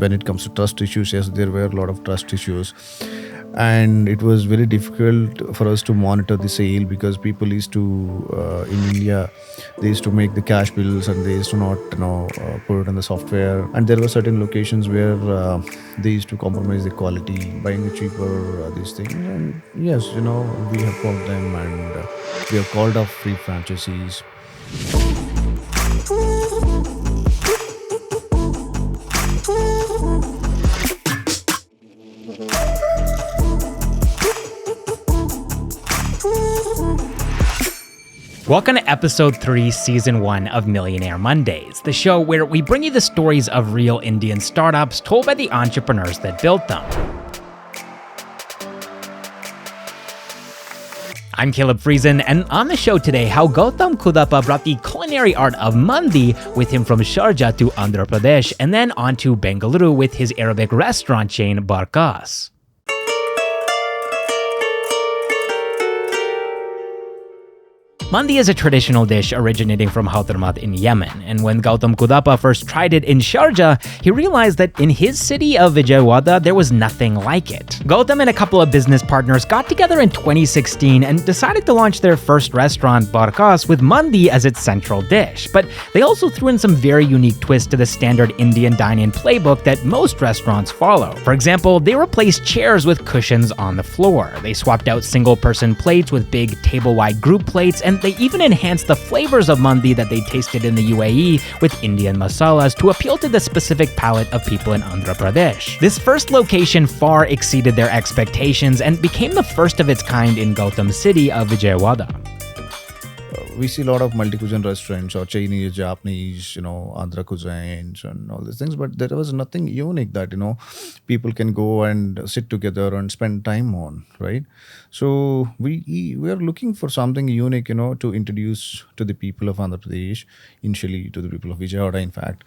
when it comes to trust issues, yes, there were a lot of trust issues. And it was very difficult for us to monitor the sale because people used to, in India, they used to make the cash bills and they used to not, put it in the software. And there were certain locations where they used to compromise the quality, buying the cheaper these things. And yes, we have called them and we have called off free franchisees. Welcome to episode 3, season 1 of Millionaire Mondays, the show where we bring you the stories of real Indian startups told by the entrepreneurs that built them. I'm Caleb Friesen, and on the show today, how Gowtham Kudapa brought the culinary art of mandi with him from Sharjah to Andhra Pradesh, and then on to Bengaluru with his Arabic restaurant chain Barkaas. Mandi is a traditional dish originating from Hyderabad in Yemen, and when Gowtham Kudapa first tried it in Sharjah, he realized that in his city of Vijayawada, there was nothing like it. Gowtham and a couple of business partners got together in 2016 and decided to launch their first restaurant, Barkaas, with mandi as its central dish. But they also threw in some very unique twists to the standard Indian dine-in playbook that most restaurants follow. For example, they replaced chairs with cushions on the floor. They swapped out single-person plates with big table-wide group plates, and they even enhanced the flavors of mandi that they tasted in the UAE with Indian masalas to appeal to the specific palate of people in Andhra Pradesh. This first location far exceeded their expectations and became the first of its kind in Gowtham's city of Vijayawada. We see a lot of multi-cuisine restaurants or Chinese, Japanese, Andhra cuisines and all these things, but there was nothing unique that, people can go and sit together and spend time on, right? So we are looking for something unique, to introduce to the people of Andhra Pradesh, initially to the people of Vijayawada, in fact,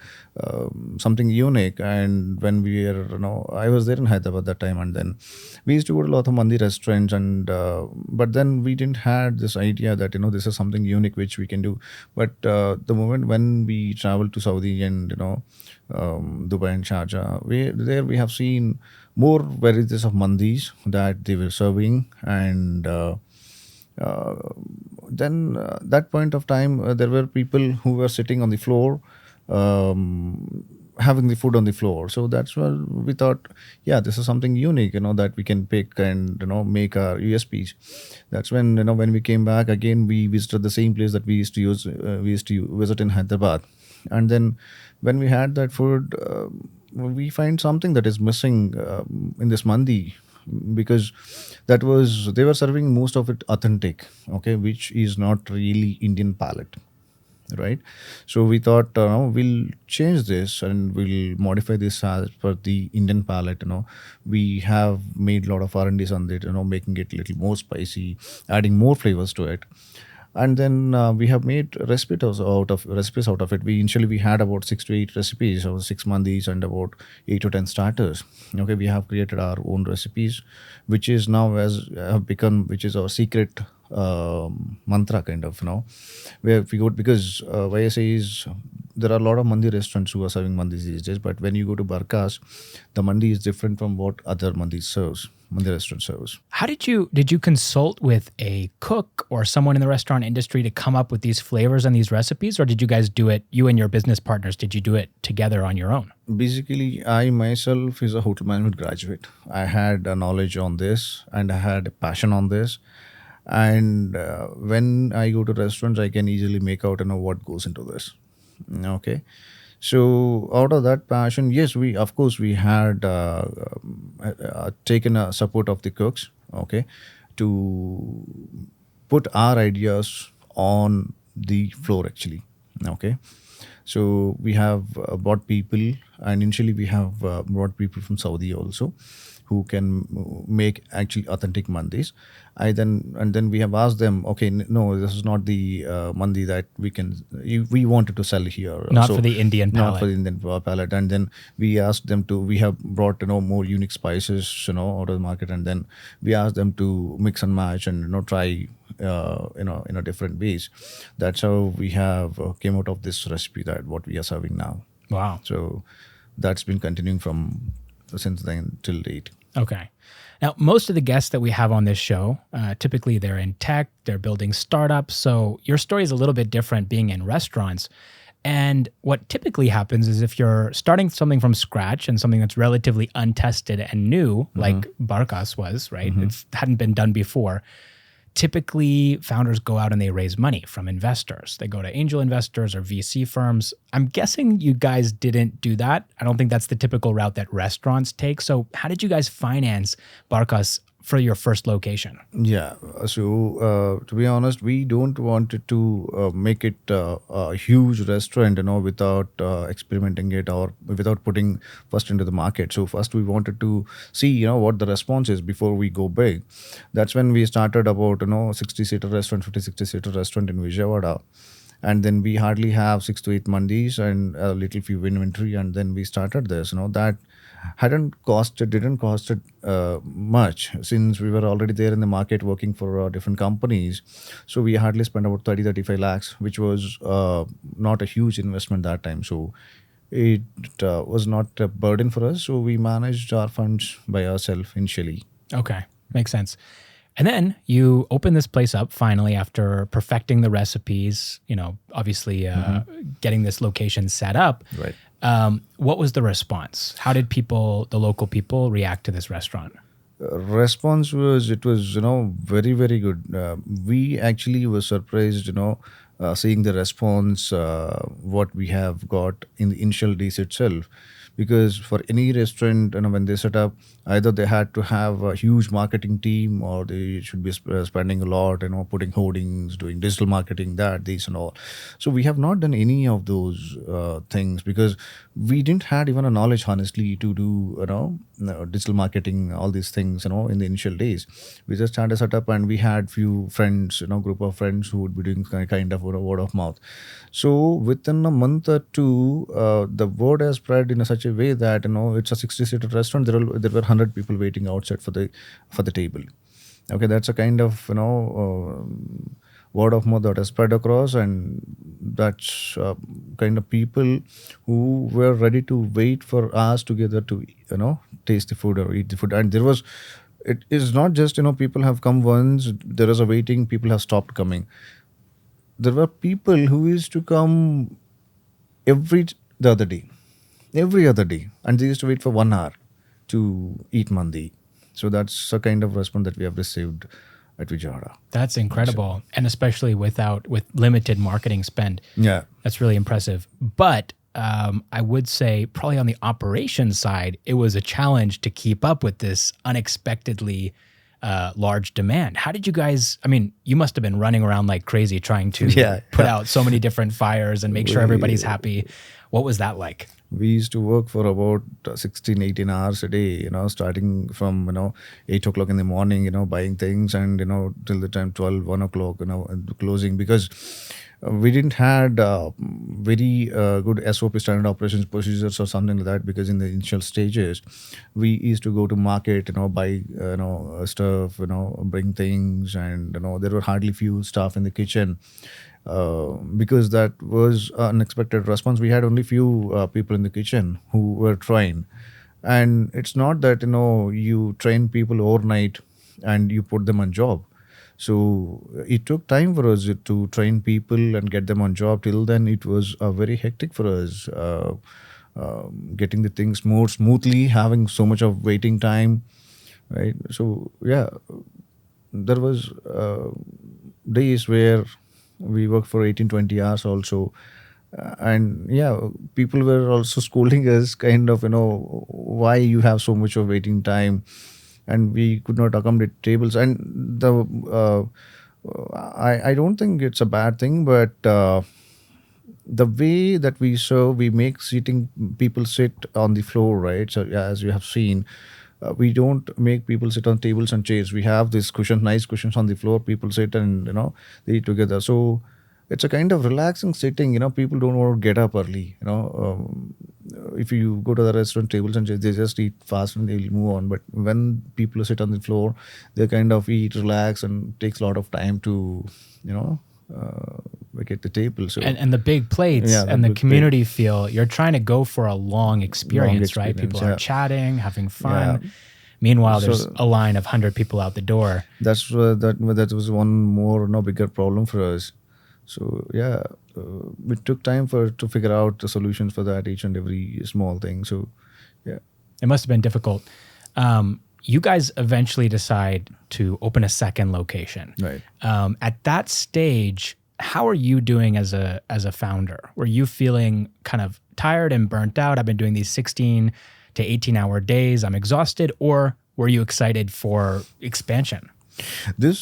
something unique. And when we were, I was there in Hyderabad that time, and then we used to go to a lot of mandi restaurants, and but then we didn't had this idea that, this is something unique which we can do. But the moment when we traveled to Saudi and Dubai and Sharjah, we have seen more varieties of mandis that they were serving, and then that point of time there were people who were sitting on the floor having the food on the floor. So that's why we thought, yeah, this is something unique, that we can pick and, make our USPs. That's when, when we came back again, we visited the same place that we used to visit in Hyderabad. And then when we had that food, we find something that is missing in this mandi, because they were serving most of it authentic, okay, which is not really Indian palate. Right, so we thought we'll change this and we'll modify this as per the Indian palate. We have made a lot of R&Ds on it, making it a little more spicy, adding more flavors to it. And then we have made recipes out of it. We had about 6 to 8 recipes, or 6 mandis and about 8 to 10 starters. Okay, we have created our own recipes, which is now which is our secret mantra, kind of, where we go, because why I say is there are a lot of mandi restaurants who are serving mandis these days, but when you go to Barkaas, the mandi is different from what other mandi restaurant serves. How did you consult with a cook or someone in the restaurant industry to come up with these flavors and these recipes, or did you guys do it, you and your business partners, did you do it together on your own? Basically, I myself is a hotel management graduate. I had a knowledge on this and I had a passion on this. And when I go to restaurants, I can easily make out what goes into this. Okay, so out of that passion, yes, we had taken a support of the cooks, okay, to put our ideas on the floor actually. Okay, so we have brought people, and initially we have brought people from Saudi also, who can make actually authentic mandis. Then we have asked them, okay, no, this is not the mandi that we wanted to sell here. Not for the Indian palate. Not for the Indian palate. And then we asked them we have brought, more unique spices, out of the market. And then we asked them to mix and match and, try, in a different ways. That's how we have came out of this recipe that what we are serving now. Wow. So that's been continuing from since then till date. Okay. Now, most of the guests that we have on this show, typically they're in tech, they're building startups. So your story is a little bit different being in restaurants. And what typically happens is if you're starting something from scratch and something that's relatively untested and new, like Barkaas was, right? It hadn't been done before. Typically, founders go out and they raise money from investors. They go to angel investors or VC firms. I'm guessing you guys didn't do that. I don't think that's the typical route that restaurants take. So how did you guys finance Barkaas for your first location? Yeah. So to be honest, we don't want it to make it a huge restaurant, without experimenting it or without putting first into the market. So first we wanted to see, what the response is before we go big. That's when we started about, 60-seater restaurant, 50-60-seater restaurant in Vijayawada. And then we hardly have 6 to 8 mandis and a little few inventory. And then we started this, that didn't cost it much, since we were already there in the market working for different companies. So we hardly spent about 30-35 lakhs, which was not a huge investment that time. So it was not a burden for us. So we managed our funds by ourselves initially. Okay, makes sense. And then you open this place up finally after perfecting the recipes, obviously getting this location set up. Right. What was the response? How did the local people react to this restaurant? Response was, it was, very, very good. We actually were surprised, seeing the response, what we have got in the initial days itself. Because for any restaurant, when they set up, either they had to have a huge marketing team, or they should be spending a lot, putting hoardings, doing digital marketing, these and all. So we have not done any of those things, because we didn't had even a knowledge, honestly, to do, digital marketing, all these things, in the initial days. We just had a setup, and we had few friends, group of friends who would be doing kind of word of mouth. So within a month or two, the word has spread in such a way that it's a 60-seater restaurant. There were 100 people waiting outside for the table. Okay, that's a kind of word of mouth that has spread across, and that's kind of people who were ready to wait for us together to taste the food or eat the food. And it is not just people have come once. There is a waiting. People have stopped coming. There were people who used to come every other day, and they used to wait for 1 hour to eat mandi. So that's a kind of response that we have received at Vijayawada. That's incredible, and especially with limited marketing spend. Yeah, that's really impressive. But I would say probably on the operations side, it was a challenge to keep up with this unexpectedly large demand. How did you guys, you must have been running around like crazy trying to put out so many different fires and make sure everybody's happy. What was that like? We used to work for about 16, 18 hours a day, starting from, 8 o'clock in the morning, buying things, and, till the time 12, 1 o'clock, closing, because we didn't had very good SOP, standard operations procedures or something like that, because in the initial stages, we used to go to market, buy, stuff, bring things, and, there were hardly few staff in the kitchen. Because that was an unexpected response. We had only few people in the kitchen who were trained. And it's not that, you train people overnight and you put them on job. So it took time for us to train people and get them on job. Till then, it was very hectic for us, getting the things more smoothly, having so much of waiting time, right? So, yeah, there was days where we worked for 18, 20 hours also. And people were also scolding us, kind of, why you have so much of waiting time, and we could not accommodate tables. And I don't think it's a bad thing, but the way that we serve, we make people sit on the floor, right? So as you have seen, we don't make people sit on tables and chairs. We have these nice cushions on the floor. People sit and, they eat together. So it's a kind of relaxing sitting. People don't want to get up early. If you go to the restaurant, tables and chairs, they just eat fast and they'll move on. But when people sit on the floor, they kind of eat, relax, and takes a lot of time to, vacate the table. So and the big plates Yeah, and the big plate. community feel. You're trying to go for a long experience, right? experience, People are yeah. chatting, having fun. Yeah. Meanwhile, there's So- a line of 100 people out the door. that was one more bigger problem for us. So yeah, we took time to figure out the solutions for that, each and every small thing. So yeah. It must have been difficult. You guys eventually decide to open a second location. Right. At that stage, how are you doing as a founder? Were you feeling kind of tired and burnt out? I've been doing these 16 to 18-hour days. I'm exhausted. Or were you excited for expansion? This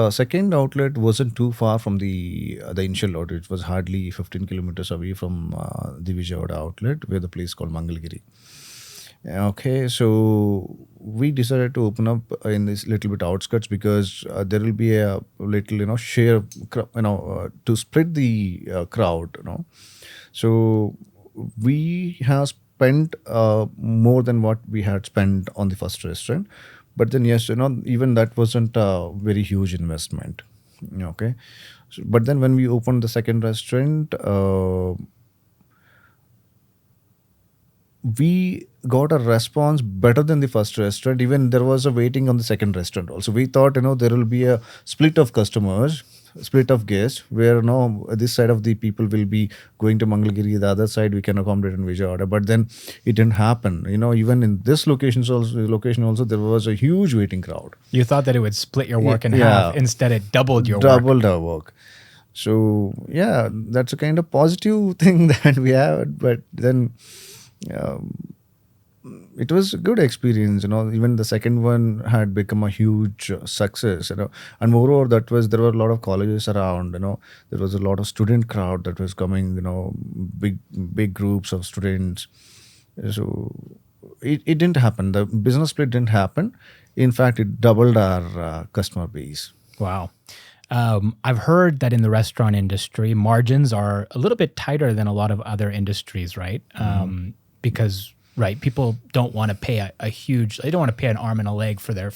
second outlet wasn't too far from the initial outlet. It was hardly 15 kilometers away from the Vijayawada outlet, where the place called Mangalagiri. Okay, so we decided to open up in this little bit outskirts, because there will be a little share, to spread the crowd. So we have spent more than what we had spent on the first restaurant, but then yes, even that wasn't a very huge investment. Okay, but then when we opened the second restaurant, we got a response better than the first restaurant. Even there was a waiting on the second restaurant also. We thought there will be a split of customers, split of guests, where this side of the people will be going to Mangalagiri, the other side we can accommodate in Vijayawada. But then it didn't happen. Even in this location also there was a huge waiting crowd. You thought that it would split your work in Yeah. half. Instead, it doubled your work. Doubled our work. So yeah, that's a kind of positive thing that we had. But then it was a good experience. Even the second one had become a huge success. And moreover, there were a lot of colleges around. There was a lot of student crowd that was coming. Big groups of students. So it didn't happen. The business split didn't happen. In fact, it doubled our customer base. Wow. I've heard that in the restaurant industry, margins are a little bit tighter than a lot of other industries, right? Because people don't want to pay they don't want to pay an arm and a leg for their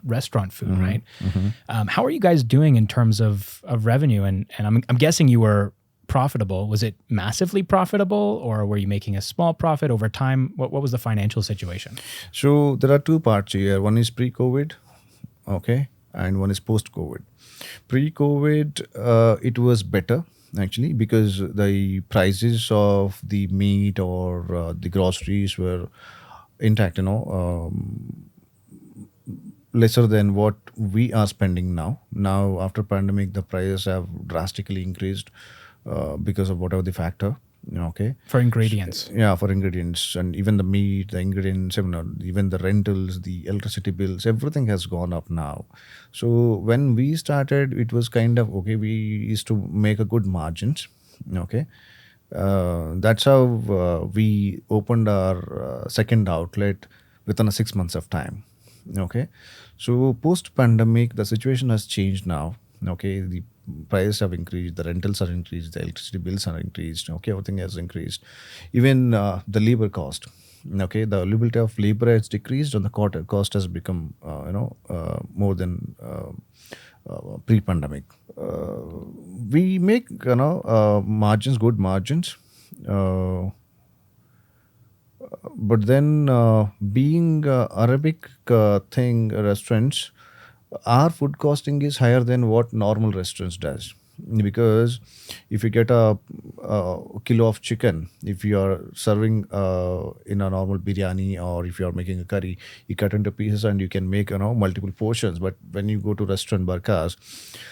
restaurant food, right? How are you guys doing in terms of revenue? And I'm guessing you were profitable. Was it massively profitable, or were you making a small profit over time? What was the financial situation? So there are two parts here. One is pre-COVID, okay, and one is post-COVID. Pre-COVID, it was better actually, because the prices of the meat or the groceries were intact, lesser than what we are spending now. Now, after pandemic, the prices have drastically increased because of whatever the factor. Okay. For ingredients. Yeah, for ingredients, and even the meat, the ingredients, even the rentals, the electricity bills, everything has gone up now. So when we started, it was kind of okay. We used to make a good margins. Okay, that's how we opened our second outlet within 6 months of time. Okay, so post pandemic, the situation has changed now. Okay, the prices have increased, the rentals are increased, the electricity bills are increased. Okay, everything has increased. Even the labor cost. Okay, the availability of labor has decreased, and the cost has become more than pre-pandemic. We make margins, good margins. But then being Arabic restaurants, our food costing is higher than what normal restaurants does, because if you get a kilo of chicken, if you are serving in a normal biryani, or if you are making a curry, you cut into pieces and you can make multiple portions. But when you go to restaurant Barkaas,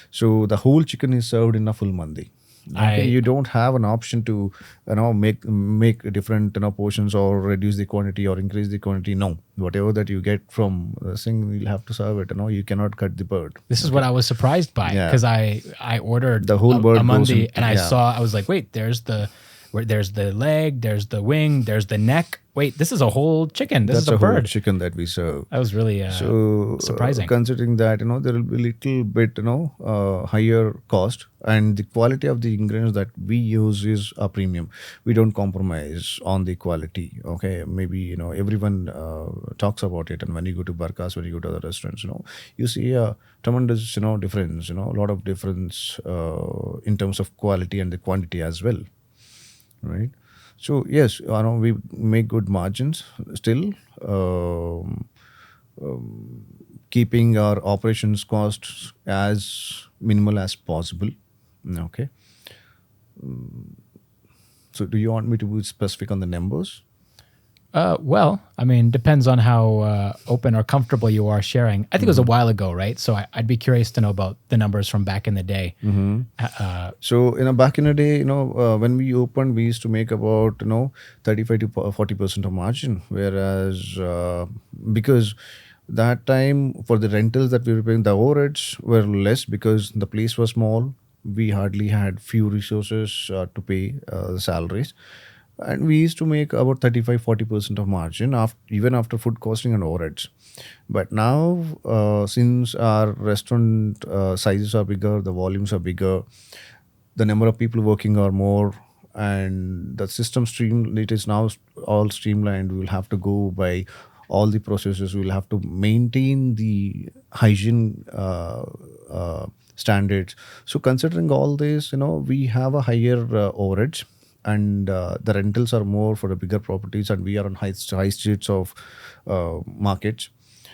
so the whole chicken is served in a full mandi. Okay, you don't have an option to make different portions, or reduce the quantity or increase the quantity. No, whatever that you get from the thing, you'll have to serve it. You cannot cut the bird. This is what I was surprised by, because I ordered the whole bird a mandi, in, and I was like, wait, there's the leg, there's the wing, there's the neck. Wait, this is a whole chicken. This is a bird. Whole chicken that we serve. That was really surprising. Considering that there will be little bit higher cost, and the quality of the ingredients that we use is a premium. We don't compromise on the quality. Okay, maybe everyone talks about it. And when you go to Barkaas, when you go to other restaurants, you see a tremendous, difference, a lot of difference in terms of quality and the quantity as well, right? So yes, we make good margins still, keeping our operations costs as minimal as possible. Okay. So do you want me to be specific on the numbers? Well, I mean, depends on how open or comfortable you are sharing. I think it was a while ago, right? So I'd be curious to know about the numbers from back in the day. So back in the day, when we opened, we used to make about 35 to 40% of margin, whereas because that time for the rentals that we were paying, the overheads were less because the place was small. We hardly had few resources to pay the salaries, and we used to make about 35-40% of margin even after food costing and overheads. But now, since our restaurant sizes are bigger, the volumes are bigger, the number of people working are more, and the system it is now all streamlined. We will have to go by all the processes. We will have to maintain the hygiene standards. So considering all this, we have a higher overheads, and the rentals are more for the bigger properties, and we are on high streets of markets.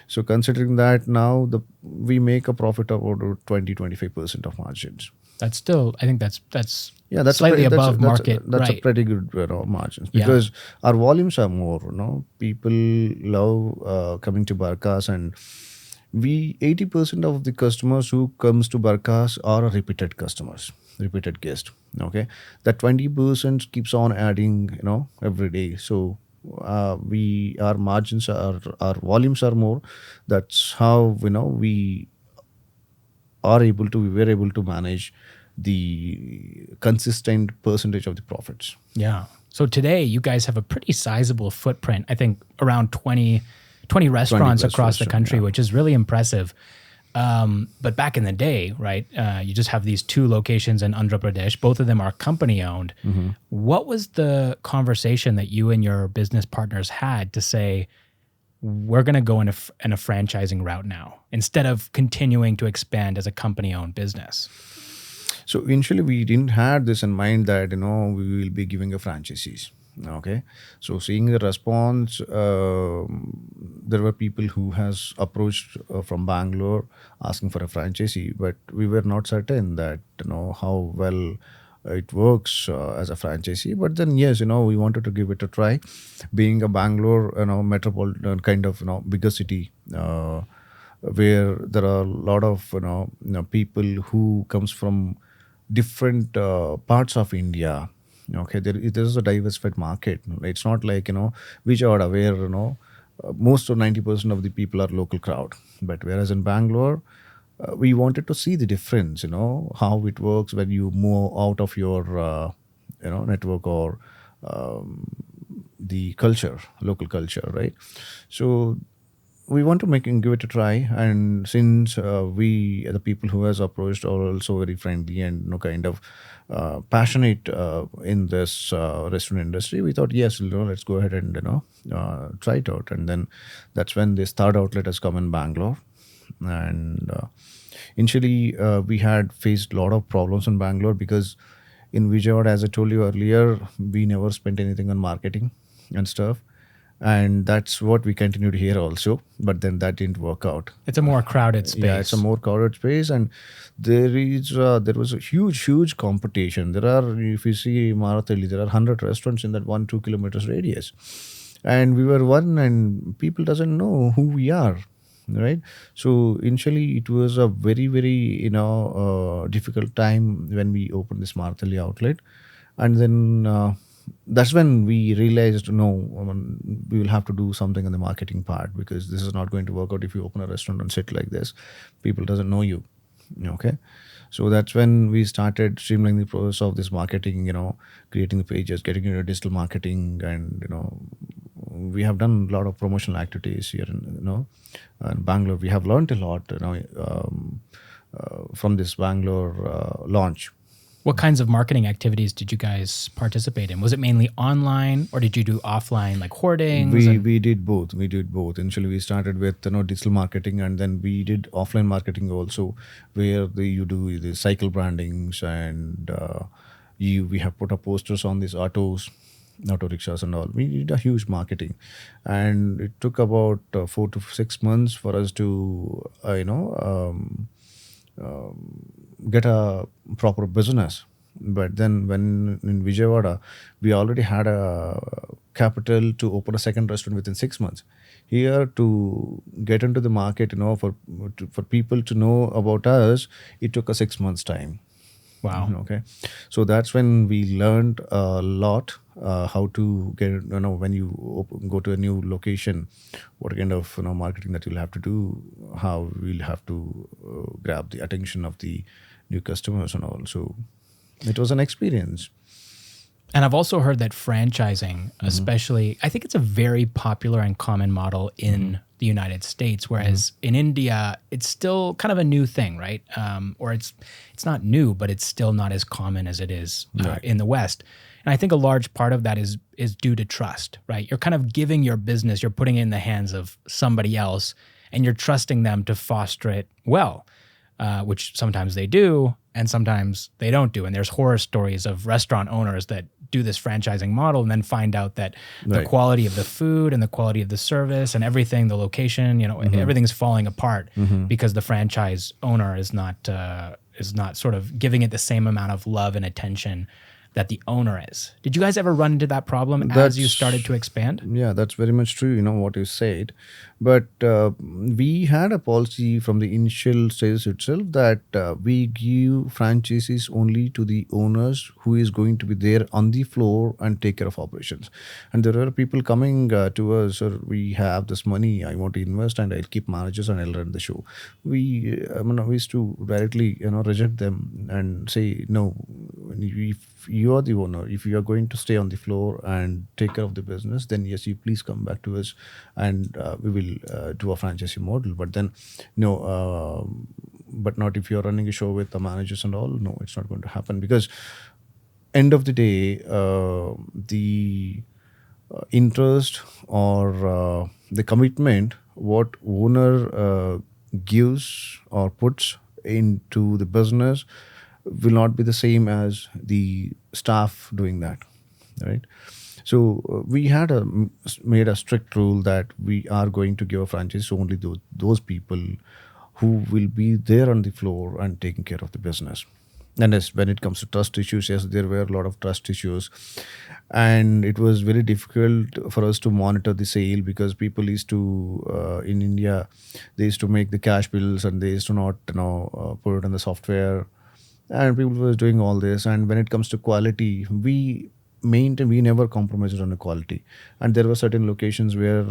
So considering that, now we make a profit of about 20-25% of margins. That's still, I think that's That's slightly above market. That's right. a pretty good margins, because our volumes are more. People love coming to Barkaas, and 80% of the customers who comes to Barkaas are repeated customers, repeated guests. Okay, that 20% keeps on adding, every day. So our margins our volumes are more. That's how we were able to manage the consistent percentage of the profits. Yeah. So today you guys have a pretty sizable footprint. I think around 20 restaurants across the country, which is really impressive. But back in the day, right, you just have these 2 locations in Andhra Pradesh. Both of them are company owned. Mm-hmm. What was the conversation that you and your business partners had to say, we're going to go in a franchising route now, instead of continuing to expand as a company owned business? So initially we didn't have this in mind that, we will be giving a franchisees. Okay, so seeing the response, there were people who has approached from Bangalore asking for a franchisee, but we were not certain that how well it works as a franchisee. But then yes, we wanted to give it a try, being a Bangalore metropolitan kind of bigger city, where there are a lot of people who comes from different parts of India. Okay, there is a diversified market. It's not like Vijayawada, where most of 90% of the people are local crowd. But whereas in Bangalore, we wanted to see the difference. How it works when you move out of your network or the culture, local culture, right? So we want to give it a try, and since the people who has approached are also very friendly and kind of passionate in this restaurant industry, we thought yes, let's go ahead and try it out. And then that's when this third outlet has come in Bangalore. And initially we had faced a lot of problems in Bangalore, because in Vijayawada, as I told you earlier, we never spent anything on marketing and stuff. And that's what we continued here also, but then that didn't work out. It's a more crowded space. Yeah, it's a more crowded space, and there was a huge competition. There are, if you see Marathali, there are 100 restaurants in that 1-2 kilometers radius, and we were one, and people doesn't know who we are, right? So initially it was a very difficult time when we opened this Marathali outlet, and then. That's when we realized, we will have to do something on the marketing part, because this is not going to work out if you open a restaurant and sit like this. People doesn't know you. Okay. So that's when we started streamlining the process of this marketing, creating the pages, getting into digital marketing, and, we have done a lot of promotional activities here in Bangalore. We have learned a lot, from this Bangalore launch. What kinds of marketing activities did you guys participate in? Was it mainly online, or did you do offline, like hoardings? We did both. We did both. Initially, we started with digital marketing, and then we did offline marketing also, where you do the cycle brandings, and we have put up posters on these auto rickshaws and all. We did a huge marketing, and it took about 4 to 6 months for us to get a proper business. But then, when in Vijayawada, we already had a capital to open a second restaurant within 6 months. Here, to get into the market, for people to know about us, it took a 6 months time. Wow. Okay, so that's when we learned a lot, how to get, when you go to a new location, what kind of marketing that you'll have to do, how we'll have to grab the attention of the new customers and all. So it was an experience. And I've also heard that franchising, especially, I think it's a very popular and common model in the United States, whereas in India, it's still kind of a new thing, right? Or it's not new, but it's still not as common as it is in the West. And I think a large part of that is due to trust, right? You're kind of giving your business, you're putting it in the hands of somebody else, and you're trusting them to foster it well, which sometimes they do, and sometimes they don't do. And there's horror stories of restaurant owners that do this franchising model and then find out that the quality of the food and the quality of the service and everything, the location, everything's falling apart because the franchise owner is not sort of giving it the same amount of love and attention that the owner is. Did you guys ever run into that problem as you started to expand? Yeah, that's very much true, what you said. But we had a policy from the initial stage itself that we give franchises only to the owners who is going to be there on the floor and take care of operations. And there are people coming to us, or we have this money, I want to invest, and I'll keep managers and I'll run the show. We used to directly reject them and say, no, if you are the owner, if you are going to stay on the floor and take care of the business, then yes, you please come back to us, and we will do a franchisee model. But then, no, but not if you're running a show with the managers and all. No, it's not going to happen, because end of the day, the interest or the commitment what owner gives or puts into the business will not be the same as the staff doing that, right? So we had made a strict rule that we are going to give a franchise to only those people who will be there on the floor and taking care of the business. And as when it comes to trust issues, yes, there were a lot of trust issues, and it was very difficult for us to monitor the sale, because people used to in India, they used to make the cash bills and they used to not put it in the software, and people were doing all this. And when it comes to quality, we never compromised on the quality, and there were certain locations where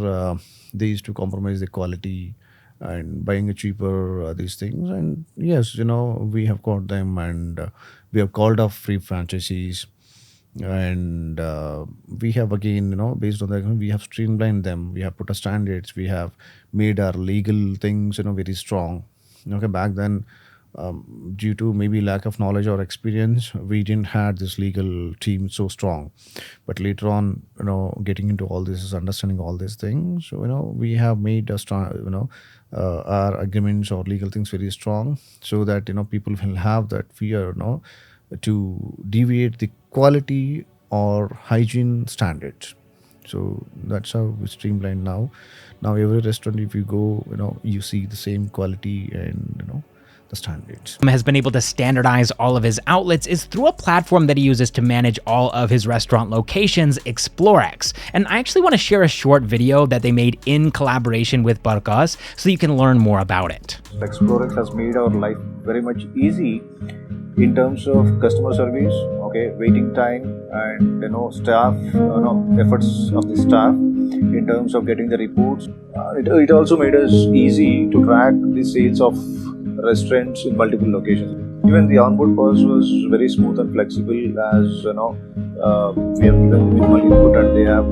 they used to compromise the quality and buying a cheaper these things. And yes, we have caught them, and we have called off free franchisees, and we have again, based on that, we have streamlined them, we have put our standards, we have made our legal things very strong. Okay, back then, due to maybe lack of knowledge or experience, we didn't have this legal team so strong. But later on, getting into all this, understanding all these things, we have made a strong, our agreements or legal things very strong, so that people will have that fear, to deviate the quality or hygiene standards. So that's how we streamline now. Now every restaurant, if you go, you see the same quality and the standards. Has been able to standardize all of his outlets is through a platform that he uses to manage all of his restaurant locations, Explorex. And I actually want to share a short video that they made in collaboration with Barkaas, so you can learn more about it. Explorex has made our life very much easy in terms of customer service, waiting time, and staff, efforts of the staff in terms of getting the reports. It also made us easy to track the sales of restaurants in multiple locations. Even the onboard process was very smooth and flexible, as we have given them minimal input, and they have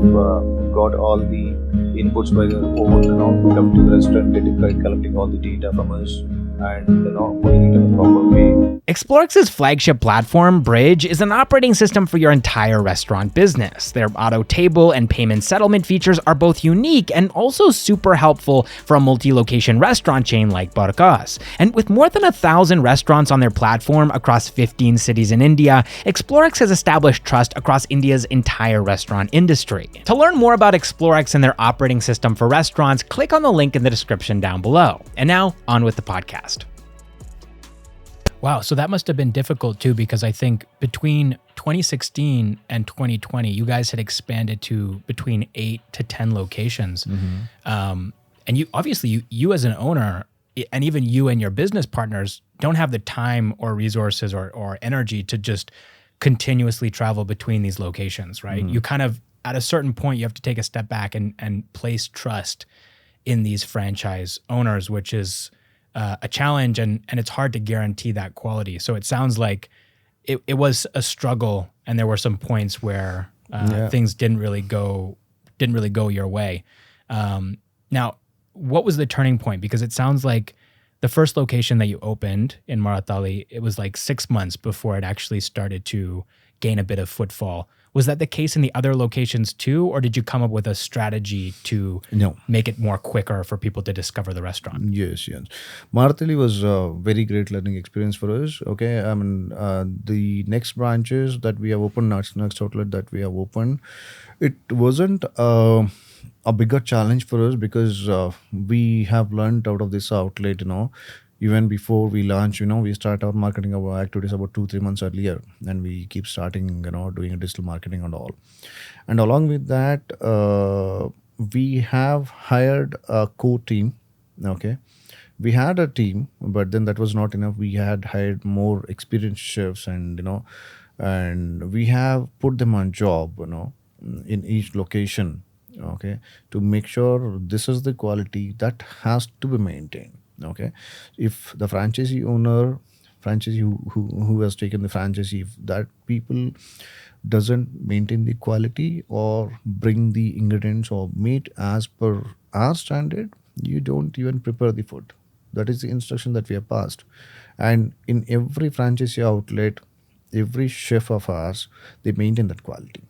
got all the inputs by their own, coming to the restaurant, collecting all the data from us, and putting it in a proper way. Explorex's flagship platform, Bridge, is an operating system for your entire restaurant business. Their auto table and payment settlement features are both unique and also super helpful for a multi-location restaurant chain like Barkaas. And with more than 1,000 restaurants on their platform across 15 cities in India, Explorex has established trust across India's entire restaurant industry. To learn more about Explorex and their operating system for restaurants, click on the link in the description down below. And now, on with the podcast. Wow, so that must have been difficult too, because I think between 2016 and 2020, you guys had expanded to between 8 to 10 locations. And you obviously, you as an owner, and even you and your business partners don't have the time or resources or energy to just continuously travel between these locations, right? You kind of, at a certain point, you have to take a step back and place trust in these franchise owners, which is a challenge, and it's hard to guarantee that quality. So it sounds like it was a struggle, and there were some points where things didn't really go your way. Now, what was the turning point? Because it sounds like the first location that you opened in Maratali, it was like 6 months before it actually started to gain a bit of footfall. Was that the case in the other locations too, or did you come up with a strategy to make it more quicker for people to discover the restaurant? Yes. Maratali was a very great learning experience for us. Okay, I mean, the next branches that we have opened, next outlet that we have opened, it wasn't a bigger challenge for us because we have learned out of this outlet, even before we launch, we start our marketing our activities about 2-3 months earlier, and we keep starting, doing digital marketing and all. And along with that, we have hired a core team. Okay, we had a team, but then that was not enough. We had hired more experienced chefs, and and we have put them on job, in each location. Okay, to make sure this is the quality that has to be maintained. Okay, if the franchisee who has taken the franchisee, if that people doesn't maintain the quality or bring the ingredients or meat as per our standard, you don't even prepare the food. That is the instruction that we have passed. And in every franchisee outlet, every chef of ours, they maintain that quality.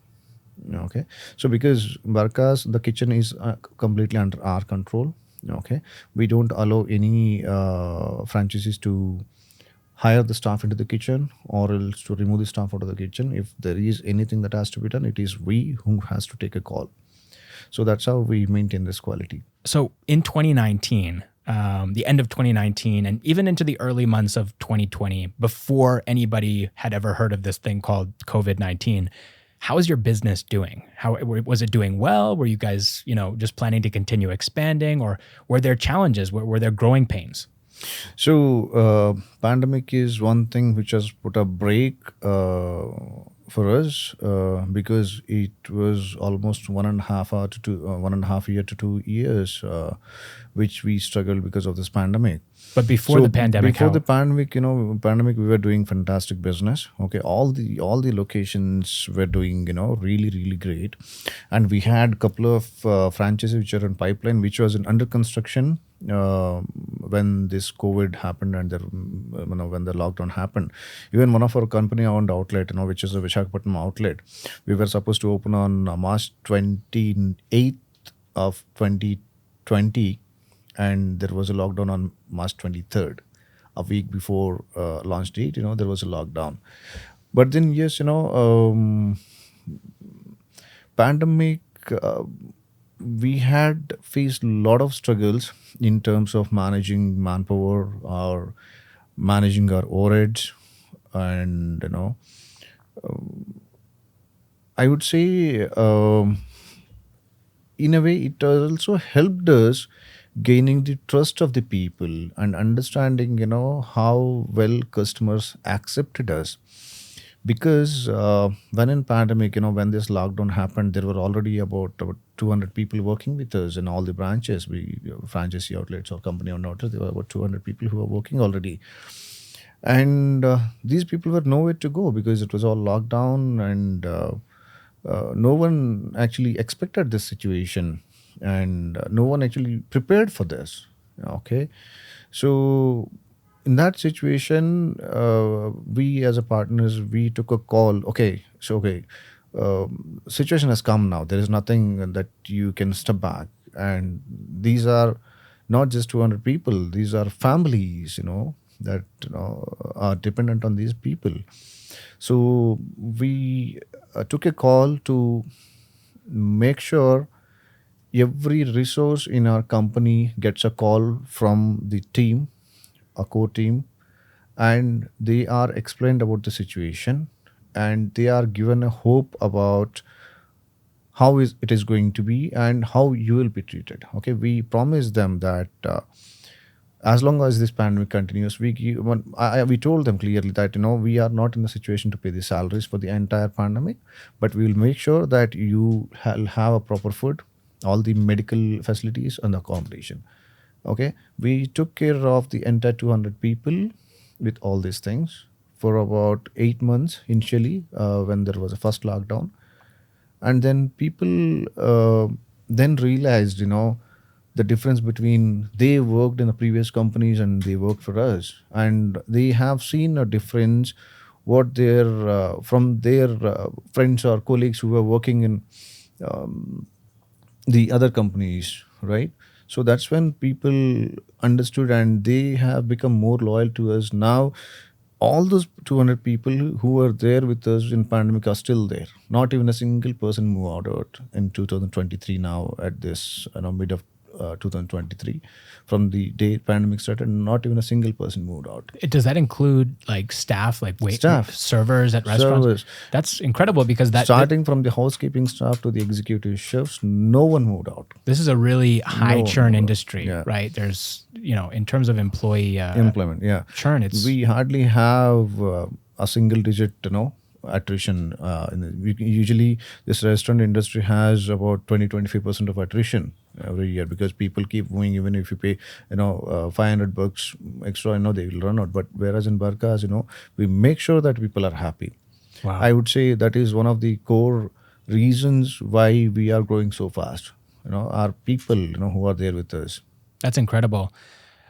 Okay, so because Barkaas, the kitchen is completely under our control. Okay, we don't allow any franchisees to hire the staff into the kitchen or else to remove the staff out of the kitchen. If there is anything that has to be done, it is we who has to take a call. So that's how we maintain this quality. So in 2019, the end of 2019, and even into the early months of 2020, before anybody had ever heard of this thing called COVID-19, how is your business doing? How was it doing well? Were you guys, just planning to continue expanding, or were there challenges? Were there growing pains? So, pandemic is one thing which has put a break for us because it was almost 1.5 year to 2 years, which we struggled because of this pandemic. But before the pandemic, pandemic, we were doing fantastic business. Okay, all the locations were doing, really, really great, and we had a couple of franchises which are in pipeline, which was in under construction when this COVID happened and when the lockdown happened. Even one of our company-owned outlet, which is a Visakhapatnam outlet, we were supposed to open on March 28th of 2020. And there was a lockdown on March 23rd, a week before launch date. There was a lockdown. But then, yes, pandemic, we had faced a lot of struggles in terms of managing manpower or managing our overheads. And, I would say, in a way, it also helped us gaining the trust of the people and understanding, how well customers accepted us. Because when in pandemic, when this lockdown happened, there were already about 200 people working with us in all the branches. We franchisee outlets or company owned outlets, there were about 200 people who were working already. And these people were nowhere to go because it was all locked down, and no one actually expected this situation, and no one actually prepared for this. Okay, so in that situation, we as a partners, we took a call. Okay, so okay, situation has come now. There is nothing that you can step back, and these are not just 200 people. These are families, that are dependent on these people. So we took a call to make sure every resource in our company gets a call from the team, a core team, and they are explained about the situation, and they are given a hope about how is it is going to be and how you will be treated. Okay, we promise them that as long as this pandemic continues, we told them clearly that we are not in a situation to pay the salaries for the entire pandemic, but we will make sure that you have a proper food, all the medical facilities, and accommodation. Okay, we took care of the entire 200 people with all these things for about 8 months initially, when there was a first lockdown. And then people then realized the difference between they worked in the previous companies and they worked for us, and they have seen a difference what their from their friends or colleagues who were working in the other companies, right? So that's when people understood and they have become more loyal to us. Now all those 200 people who were there with us in pandemic are still there. Not even a single person moved out in 2023 now at this mid of 2023. From the day pandemic started, not even a single person moved out. Does that include like staff, like wait, Staff. servers at restaurants? Servers. That's incredible because Starting from the housekeeping staff to the executive chefs, no one moved out. this is a really high No, churn no, industry, yeah. right? There's, in terms of employee Employment, yeah. churn, it's We hardly have a single digit, attrition. Usually, this restaurant industry has about 20-25% of attrition every year because people keep moving. Even if you pay, $500 extra, they will run out. But whereas in Barkaas, we make sure that people are happy. wow. I would say that is one of the core reasons why we are growing so fast. Our people, who are there with us. That's incredible.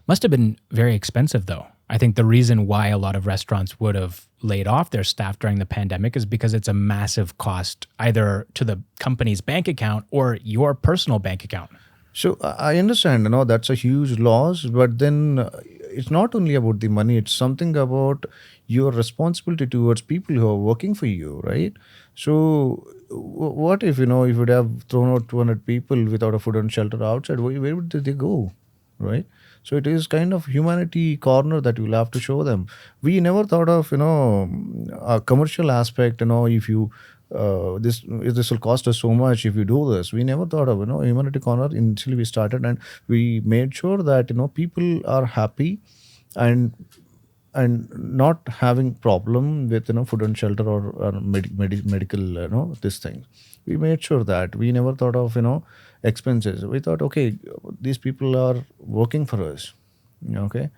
Must have been very expensive, though. I think the reason why a lot of restaurants would have laid off their staff during the pandemic is because it's a massive cost either to the company's bank account or your personal bank account. So I understand, that's a huge loss, but then it's not only about the money, it's something about your responsibility towards people who are working for you, right? So what if, if you would have thrown out 200 people without a food and shelter outside, where would they go, right? So it is kind of humanity corner that you'll have to show them. We never thought of, a commercial aspect, if you this will cost us so much if you do this. We never thought of humanity corner. Initially we started and we made sure that people are happy and not having problem with food and shelter or medical this thing. We made sure that we never thought of expenses. We thought, okay, these people are working for us, okay,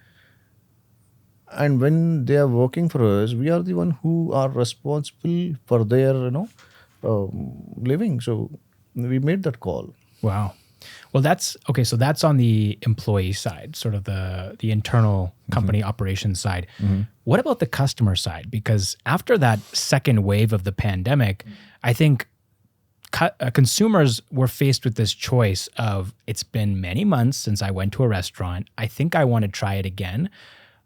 and when they are working for us, we are the one who are responsible for their living. So we made that call. Wow. Well, that's okay. So that's on the employee side, sort of the internal company operations side. What about the customer side? Because after that second wave of the pandemic, I think consumers were faced with this choice of, it's been many months since I went to a restaurant. I think I want to try it again,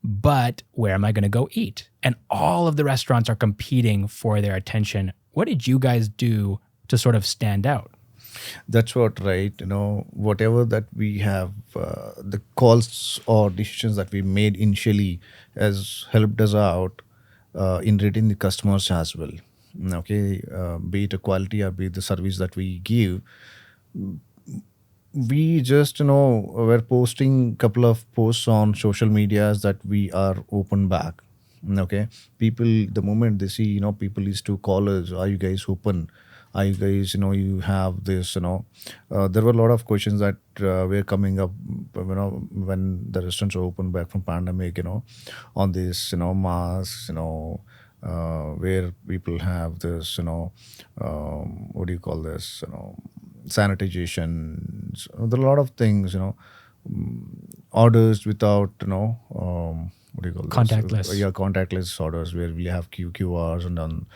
but where am I going to go eat? And all of the restaurants are competing for their attention. What did you guys do to sort of stand out? That's what, right? Whatever that we have, the calls or decisions that we made initially has helped us out in reading the customers as well. Okay, be it a quality or be it the service that we give. We just, we're posting couple of posts on social medias that we are open back. Okay, people, the moment they see, people used to call us, are you guys open? Are you guys, you have this, there were a lot of questions that were coming up, when the restaurants are open back from pandemic, on this, masks, where people have this, what do you call this, sanitization. So there are a lot of things, orders without, what do you call this? Contactless. Yeah, contactless orders where we have QRs and then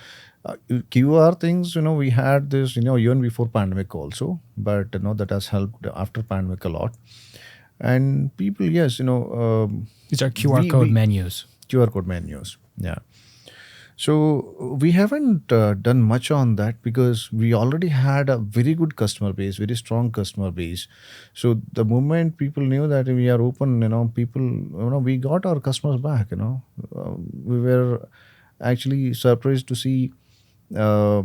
QR things. We had this even before pandemic also, but that has helped after pandemic a lot. And people, yes, These are QR code menus. QR code menus. Yeah. So we haven't done much on that because we already had a very good customer base, very strong customer base. So the moment people knew that we are open, people, we got our customers back. We were actually surprised to see uh,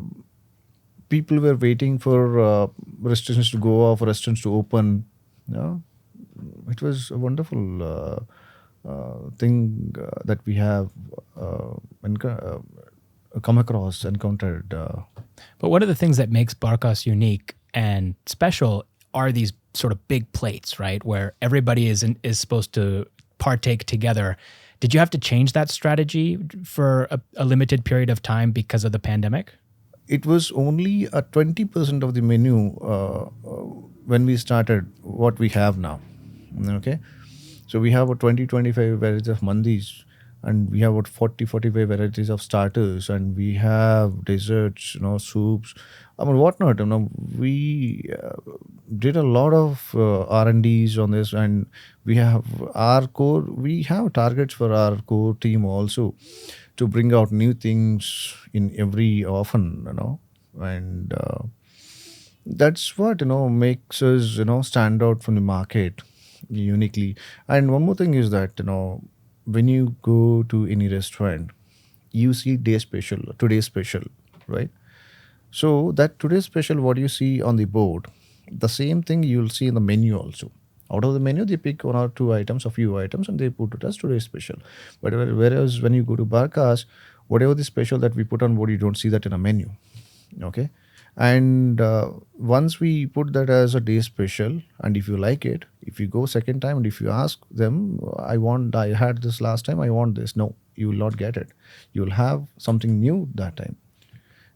people were waiting for restaurants to go off, restaurants to open. It was a wonderful thing that we have come across, encountered. But one of the things that makes Barkaas unique and special are these sort of big plates, right? Where everybody is supposed to partake together. Did you have to change that strategy for a limited period of time because of the pandemic? It was only a 20% of the menu when we started what we have now. Okay. So we have a 20-25 varieties of mandis, and we have about 40-45 varieties of starters, and we have desserts, soups, whatnot. We did a lot of R&Ds on this, and we have our core. We have targets for our core team also to bring out new things in every often, and that's what makes us stand out from the market uniquely. And one more thing is that when you go to any restaurant, you see today's special, right? So that today's special, what you see on the board, the same thing you'll see in the menu also. Out of the menu, they pick one or two items, a few items, and they put it as today's special. But whereas when you go to Barkaas, whatever the special that we put on board, you don't see that in a menu. Okay. And once we put that as a day special, and if you like it, if you go second time and if you ask them, I had this last time, I want this. No, you will not get it. You will have something new that time.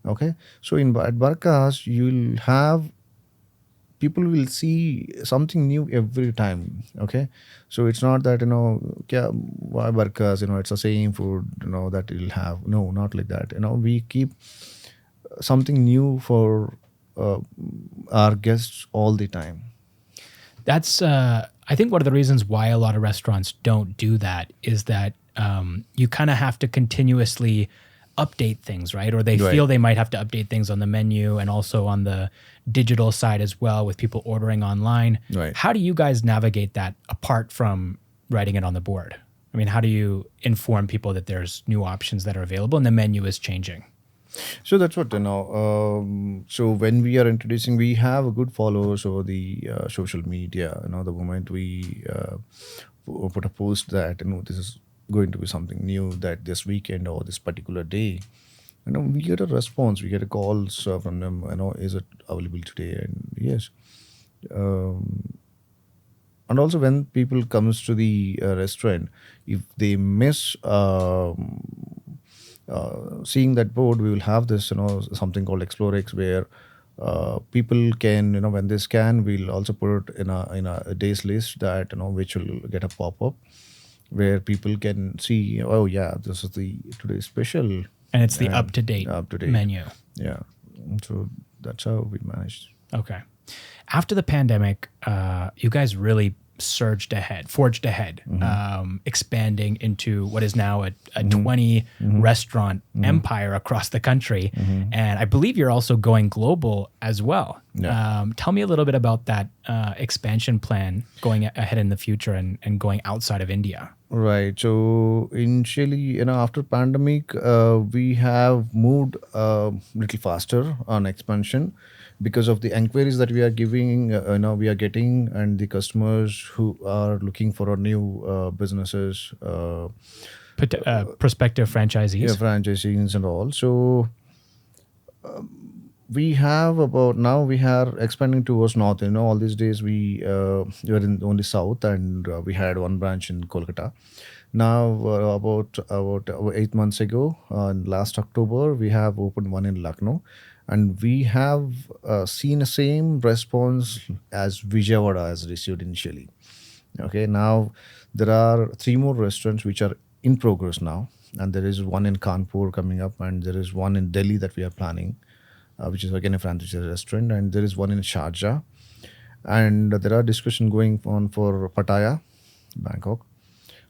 Okay. So at Barkaas, you'll have people will see something new every time. Okay. So it's not that, why Barkaas, it's the same food, that you'll have. No, not like that. We keep something new for our guests all the time. That's, I think one of the reasons why a lot of restaurants don't do that is that you kind of have to continuously update things, right? Or they feel they might have to update things on the menu and also on the digital side as well with people ordering online. Right. How do you guys navigate that apart from writing it on the board? I mean, how do you inform people that there's new options that are available and the menu is changing? So that's what, so when we are introducing, we have a good followers over the social media. The moment we put a post that, this is going to be something new that this weekend or this particular day, we get a response, we get a calls from them, is it available today? And yes. And also when people comes to the restaurant, if they miss seeing that board, we will have this, something called ExploreX, where people can, when they scan, we'll also put it in a day's list that, which will get a pop-up where people can see, oh yeah, this is the today's special. And it's the up-to-date menu. Yeah. So that's how we managed. Okay. After the pandemic, you guys really forged ahead, expanding into what is now a 20 restaurant empire across the country. And I believe you're also going global as well. Yeah. Tell me a little bit about that expansion plan going ahead in the future and going outside of India. Right. So initially, after pandemic, we have moved a little faster on expansion because of the inquiries that we are giving, we are getting, and the customers who are looking for our new businesses, prospective franchisees. Yeah, franchisees and all. So we have now we are expanding towards north. All these days we were in only south, and we had one branch in Kolkata. Now about 8 months ago, last October, we have opened one in Lucknow, and we have seen the same response as Vijayawada has received initially. Okay, now there are 3 more restaurants which are in progress now, and there is one in Kanpur coming up, and there is one in Delhi that we are planning, which is again a franchise restaurant, and there is one in Sharjah, and there are discussion going on for Pattaya, Bangkok.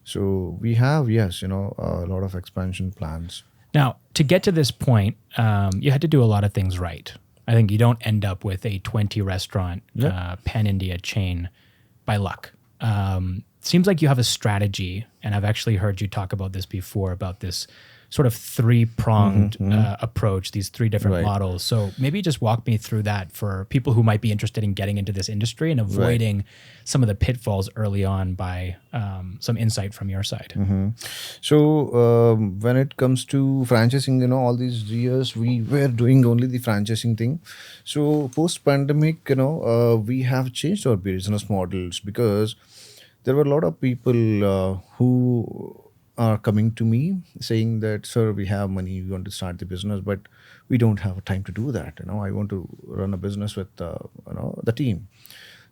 So we have, yes, a lot of expansion plans. Now, to get to this point, you had to do a lot of things right. I think you don't end up with a 20 restaurant pan India chain by luck. Seems like you have a strategy, and I've actually heard you talk about this before, about this sort of three-pronged approach, these three different models. So maybe just walk me through that for people who might be interested in getting into this industry and avoiding some of the pitfalls early on by some insight from your side. So when it comes to franchising, all these years we were doing only the franchising thing. So post-pandemic, we have changed our business models because there were a lot of people who are coming to me saying that, sir, we have money, we want to start the business, but we don't have time to do that. I want to run a business with the team.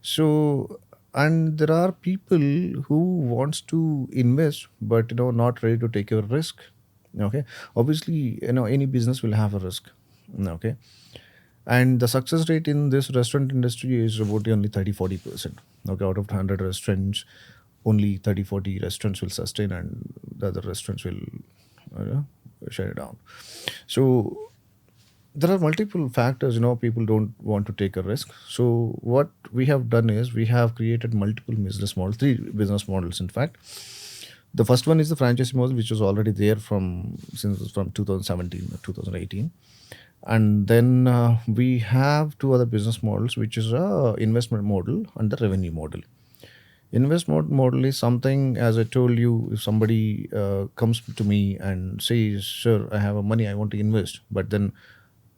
So, and there are people who wants to invest, but not ready to take a risk. Okay, obviously, any business will have a risk. Okay, and the success rate in this restaurant industry is about only 30-40%. Okay, out of 100 restaurants, only 30-40 restaurants will sustain, and the other restaurants will shut it down. So there are multiple factors. People don't want to take a risk. So what we have done is we have created multiple business models, 3 business models, in fact. The first one is the franchise model, which was already there from 2017 or 2018. And then we have 2 other business models, which is a investment model and the revenue model. Investment model is something, as I told you, if somebody comes to me and says, sir, I have a money, I want to invest, but then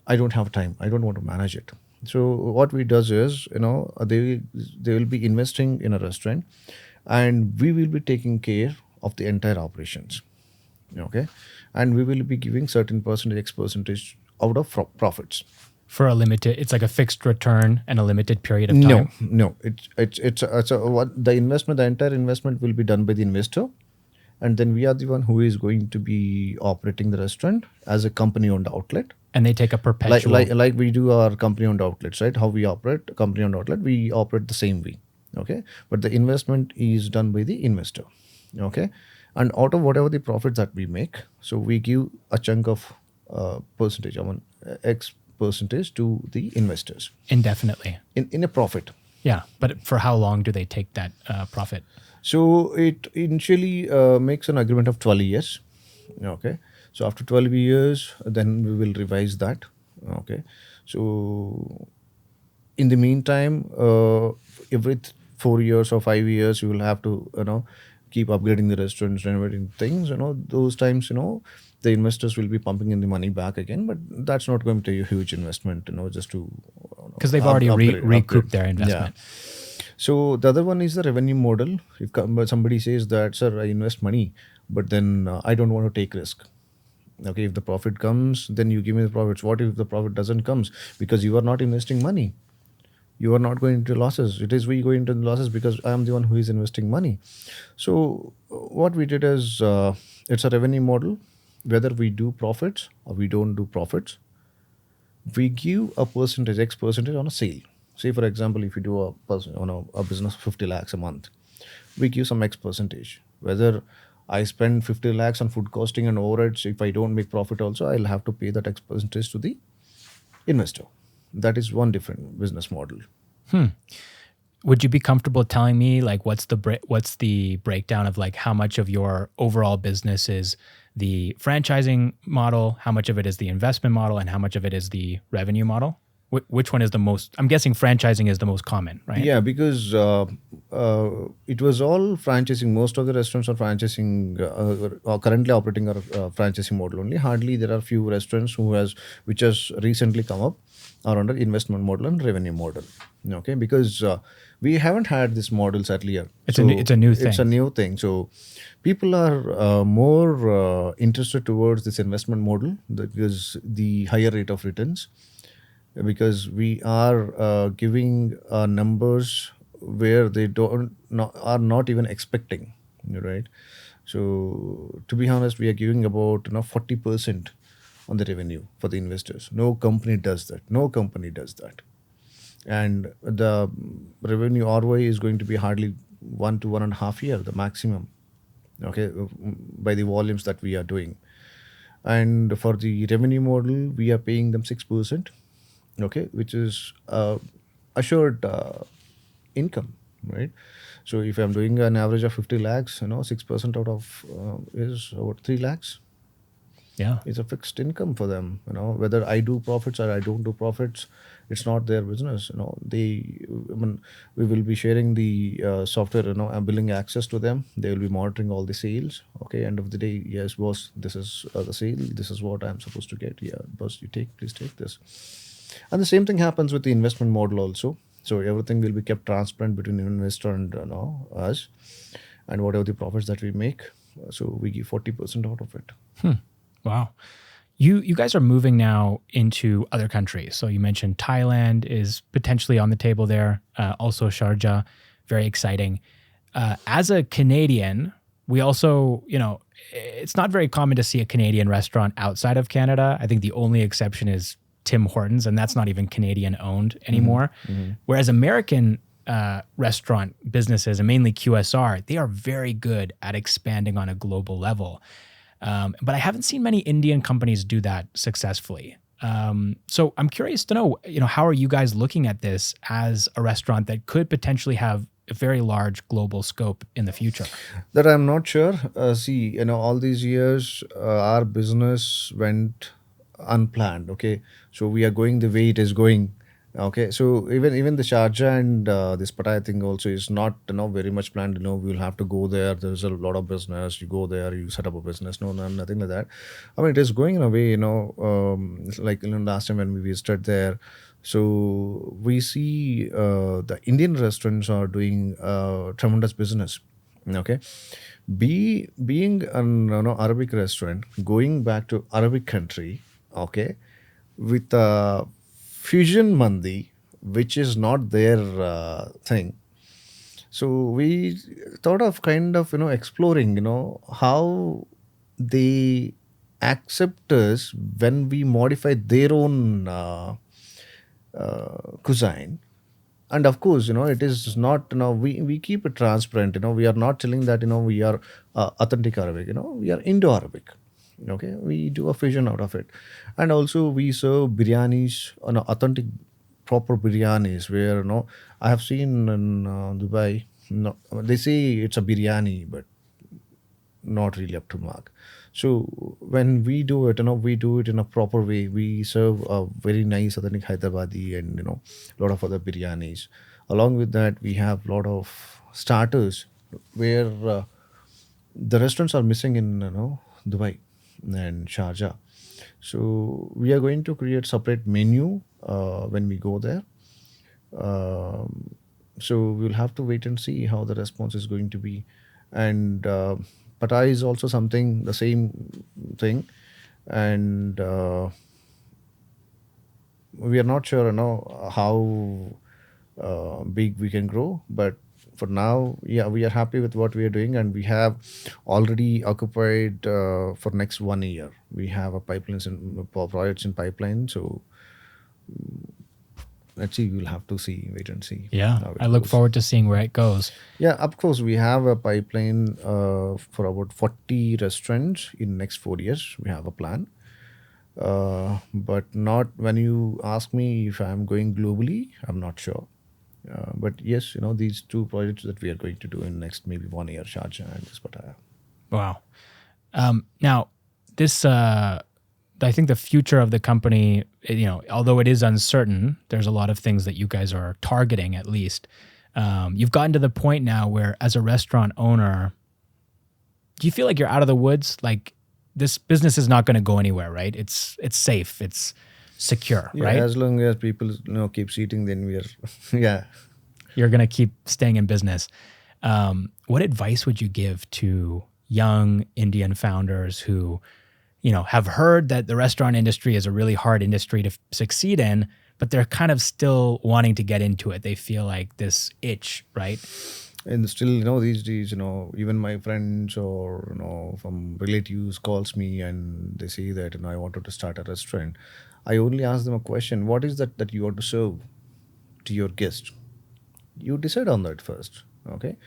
I don't have time, I don't want to manage it. So what we does is, they will be investing in a restaurant, and we will be taking care of the entire operations. Okay, and we will be giving certain percentage out of profits. For a limited, it's like a fixed return and a limited period of time. No. It's what the investment, the entire investment will be done by the investor, and then we are the one who is going to be operating the restaurant as a company-owned outlet. And they take a perpetual, like we do our company-owned outlets, right? How we operate company-owned outlet, we operate the same way. Okay, but the investment is done by the investor. Okay, and out of whatever the profits that we make, so we give a chunk of percentage, X percentage to the investors indefinitely in a profit. Yeah, but for how long do they take that profit? So it initially makes an agreement of 12 years. Okay, so after 12 years, then we will revise that. Okay, so in the meantime, every 4 years or 5 years, you will have to keep upgrading the restaurants, renovating things. Those times, the investors will be pumping in the money back again, but that's not going to be a huge investment, just to, because they've already recouped their investment. Yeah. So the other one is the revenue model. If somebody says that, sir, I invest money, but then I don't want to take risk. Okay, if the profit comes, then you give me the profits. What if the profit doesn't comes? Because you are not investing money. You are not going into losses. It is we going into losses because I am the one who is investing money. So what we did is, it's a revenue model. Whether we do profits or we don't do profits, we give a percentage, X percentage on a sale. Say, for example, if you do a business 50 lakhs a month, we give some X percentage. Whether I spend 50 lakhs on food costing and overheads, if I don't make profit also, I'll have to pay that X percentage to the investor. That is one different business model. Would you be comfortable telling me, like, what's the breakdown of, like, how much of your overall business is the franchising model, how much of it is the investment model, and how much of it is the revenue model? Which one is the most? I'm guessing franchising is the most common, right? Yeah, because it was all franchising. Most of the restaurants are franchising, are currently operating a franchising model only. Hardly there are few restaurants which has recently come up are under investment model and revenue model. Okay, because we haven't had these models earlier. It's a new thing. It's a new thing. So people are more interested towards this investment model because the higher rate of returns. Because we are giving numbers where they are not even expecting, right? So to be honest, we are giving about 40% on the revenue for the investors. No company does that. No company does that. And the revenue ROI is going to be hardly 1 to 1.5 year, the maximum. Okay, by the volumes that we are doing. And for the revenue model, we are paying them 6%. Okay, which is assured income, right? So if I'm doing an average of 50 lakhs, 6% out of is about 3 lakhs. Yeah. It's a fixed income for them. Whether I do profits or I don't do profits, it's not their business. We will be sharing the software, and billing access to them. They will be monitoring all the sales. Okay, end of the day, yes, boss, this is the sale. This is what I'm supposed to get. Yeah, boss, please take this. And the same thing happens with the investment model also. So everything will be kept transparent between investor and us, and whatever the profits that we make. So we give 40% out of it. Wow. You guys are moving now into other countries. So you mentioned Thailand is potentially on the table there. Also Sharjah, very exciting. As a Canadian, we also, it's not very common to see a Canadian restaurant outside of Canada. I think the only exception is Tim Hortons, and that's not even Canadian owned anymore. Whereas American restaurant businesses, and mainly QSR, they are very good at expanding on a global level. But I haven't seen many Indian companies do that successfully. So I'm curious to know, how are you guys looking at this as a restaurant that could potentially have a very large global scope in the future? That I'm not sure. See, all these years, our business went unplanned. Okay, so we are going the way it is going. Okay, so even the Sharjah and this Pattaya thing also is not very much planned. We'll have to go there. There's a lot of business. You go there, you set up a business. No, nothing like that. I mean, it is going in a way. Like last time when we visited there, so we see the Indian restaurants are doing tremendous business. Okay, being an Arabic restaurant, going back to Arabic country. Okay, with fusion mandi, which is not their thing. So we thought of kind of exploring how they accept us when we modify their own cuisine. And of course, it is not, we keep it transparent. We are not telling that, we are authentic Arabic, we are Indo-Arabic. Okay, we do a fusion out of it. And also we serve biryanis, authentic, proper biryanis where, I have seen in Dubai, they say it's a biryani, but not really up to mark. So when we do it, we do it in a proper way. We serve a very nice authentic Hyderabadi and, a lot of other biryanis. Along with that, we have a lot of starters where the restaurants are missing in, Dubai and Sharjah. So we are going to create separate menu when we go there. So we'll have to wait and see how the response is going to be. And Pattaya is also something, the same thing. And we are not sure, how big we can grow. But for now, yeah, we are happy with what we are doing, and we have already occupied for next 1 year. We have a pipelines and projects in pipeline. So let's see. We'll have to wait and see. Yeah, I look forward to seeing where it goes. Yeah, of course, we have a pipeline for about 40 restaurants in next 4 years. We have a plan. But not when you ask me if I'm going globally, I'm not sure. But yes, these two projects that we are going to do in next maybe 1 year, Sharjah and this Pattaya. Wow. Now, this, I think the future of the company, although it is uncertain, there's a lot of things that you guys are targeting at least. You've gotten to the point now where as a restaurant owner, do you feel like you're out of the woods? Like this business is not going to go anywhere, right? It's safe. It's secure, Yeah, right? as long as people keep eating, then we are, yeah. You're going to keep staying in business. What advice would you give to young Indian founders who, have heard that the restaurant industry is a really hard industry to succeed in, but they're kind of still wanting to get into it? They feel like this itch, right? And still, these days, even my friends or from relatives calls me and they say that I wanted to start a restaurant. I only ask them a question: what is that you want to serve to your guest? You decide on that first. Okay,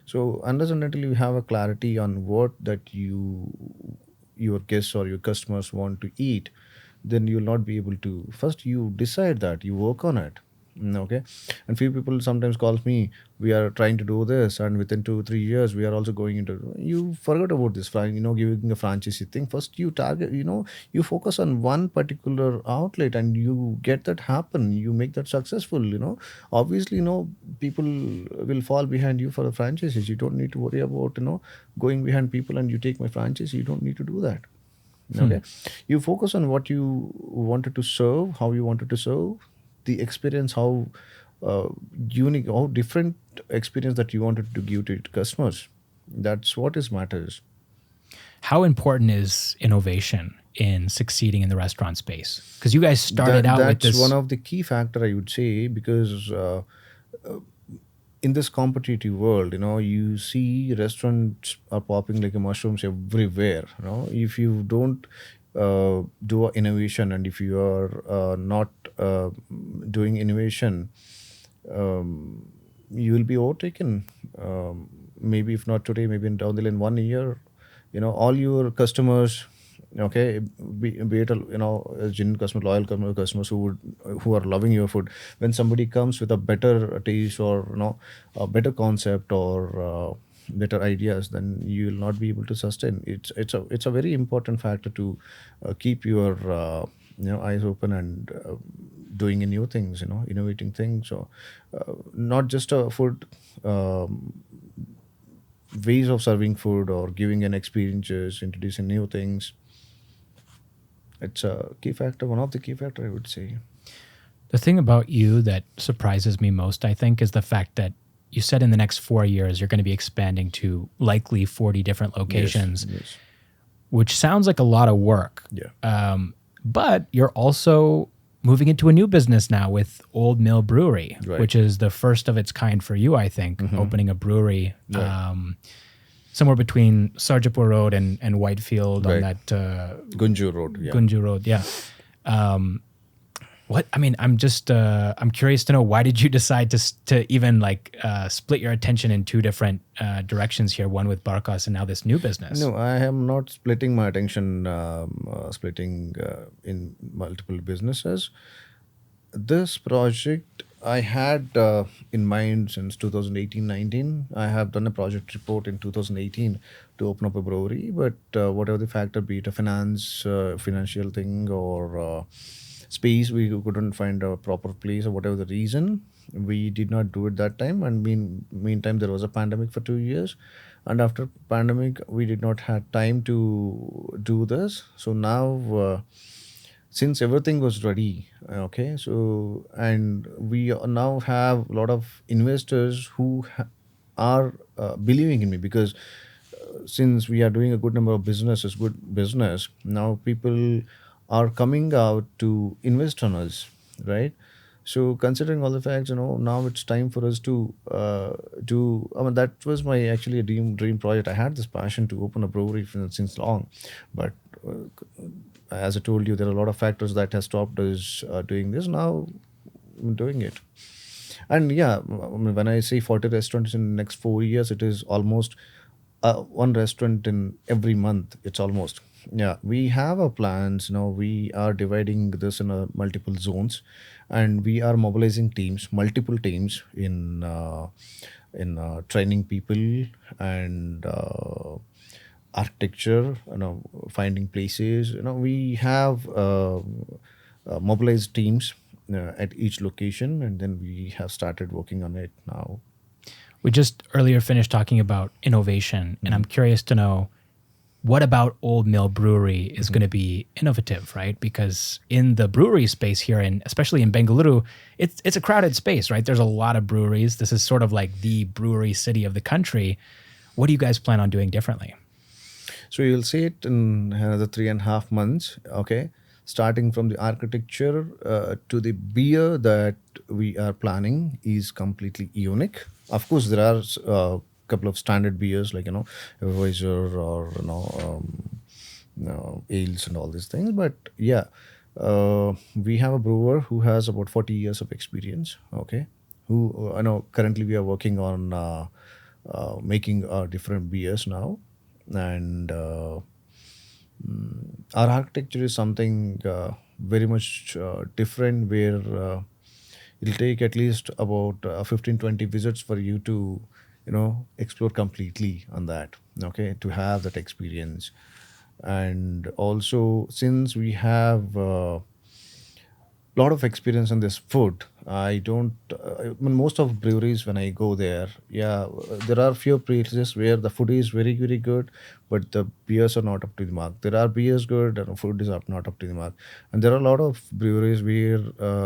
so unless and until you have a clarity on what that your guests or your customers want to eat, then you'll not be able to. First you decide that, you work on it. Okay. And few people sometimes calls me, we are trying to do this, and within 2 3 years we are also going into, you forget about this giving a franchise thing. First you target, you focus on one particular outlet and you get that happen, you make that successful. Obviously, people will fall behind you for the franchises. You don't need to worry about going behind people and you take my franchise. You don't need to do that. Okay. You focus on what you wanted to serve, how you wanted to serve, the experience, how unique, how different experience that you wanted to give to customers. That's what is matters. How important is innovation in succeeding in the restaurant space? Because you guys started out with this. That's one of the key factor, I would say, because in this competitive world, you see restaurants are popping like mushrooms everywhere. If you don't do a innovation, and if you are not doing innovation, you will be overtaken. Maybe if not today, maybe down the line 1 year, all your customers, okay, be it a genuine customer, loyal customers who are loving your food. When somebody comes with a better taste or a better concept or better ideas, then you will not be able to sustain. It's a very important factor to keep your eyes open and doing new things, innovating things. So not just a food ways of serving food or giving an experiences, introducing new things. It's a key factor, one of the key factor, I would say. The thing about you that surprises me most, I think, is the fact that you said in the next 4 years you're going to be expanding to likely 40 different locations, Yes. which sounds like a lot of work. Yeah. But you're also moving into a new business now with Old Mill Brewery, Right. which is the first of its kind for you, I think, opening a brewery somewhere between Sharjah Road and Whitefield on Right. that Gunju Road. Yeah. Gunju Road. Yeah. I'm curious to know, why did you decide to even split your attention in two different directions here, one with Barkaas and now this new business? No, I am not splitting my attention, in multiple businesses. This project I had in mind since 2018-19. I have done a project report in 2018 to open up a brewery, but whatever the factor, be it a financial thing or space, we couldn't find a proper place or whatever the reason, we did not do it that time. And meantime, there was a pandemic for 2 years, and after pandemic, we did not have time to do this. So now. Since everything was ready, okay, so and we now have a lot of investors who are believing in me, because since we are doing a good number of good business, now people are coming out to invest on us, right? So considering all the facts, now it's time for us to do. I mean, that was my actually a dream project. I had this passion to open a brewery since long, but as I told you, there are a lot of factors that have stopped us doing this. Now I'm doing it. And yeah, I mean, when I say 40 restaurants in the next 4 years, it is almost one restaurant in every month. It's almost, yeah. We have our plans. We are dividing this in multiple zones, and we are mobilizing teams, multiple teams in training people and architecture. Finding places. We have mobilized teams at each location, and then we have started working on it now. We just earlier finished talking about innovation, and I'm curious to know, what about Old Mill Brewery is going to be innovative, right? Because in the brewery space here, and especially in Bengaluru, it's a crowded space, right? There's a lot of breweries. This is sort of like the brewery city of the country. What do you guys plan on doing differently? So you'll see it in another 3.5 months. Okay, starting from the architecture to the beer that we are planning is completely unique. Of course, there are a couple of standard beers like Weiser or ales and all these things. But yeah, we have a brewer who has about 40 years of experience. Okay, who currently we are working on making different beers now, and our architecture is something very much different where it'll take at least about 15-20 visits for you to explore completely on that, okay, to have that experience. And also, since we have lot of experience in this food, I don't most of breweries, when I go there, yeah, there are few places where the food is very very good, but the beers are not up to the mark. There are beers good and food is not up to the mark. And there are a lot of breweries where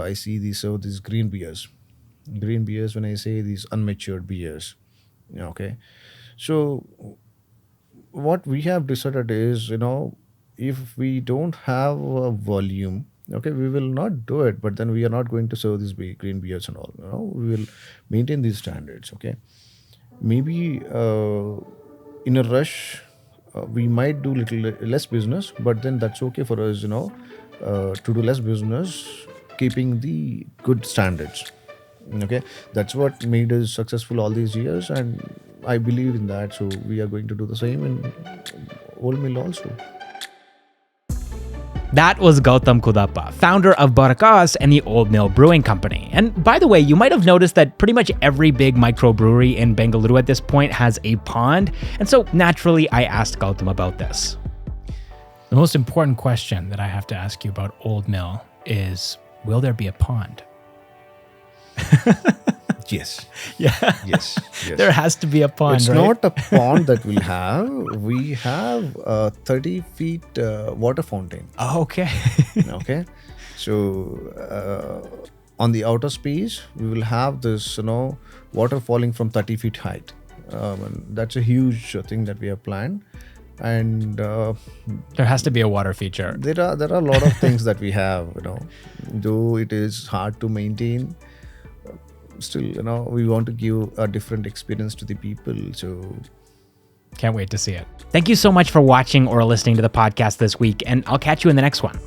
I see these green beers, when I say these unmatured beers. Yeah, okay. So what we have decided is, if we don't have a volume, okay, we will not do it. But then we are not going to serve these green beers and all. We will maintain these standards. Okay, maybe in a rush, we might do little less business, but then that's okay for us. To do less business, keeping the good standards. Okay, that's what made us successful all these years, and I believe in that. So we are going to do the same in Old Mill also. That was Gowtham Kudapa, founder of Barkaas and the Old Mill Brewing Company. And by the way, you might have noticed that pretty much every big microbrewery in Bengaluru at this point has a pond. And so naturally, I asked Gautam about this. The most important question that I have to ask you about Old Mill is, will there be a pond? Yes. Yeah. Yes. There has to be a pond, It's right? not a pond that we'll have. We have a 30 feet water fountain. Oh, okay. Okay. So on the outer space, we will have this, water falling from 30 feet height. And that's a huge thing that we have planned. And There has to be a water feature. there are a lot of things that we have, though it is hard to maintain. Still, we want to give a different experience to the people. So Can't wait to see it. Thank you so much for watching or listening to the podcast this week, and I'll catch you in the next one.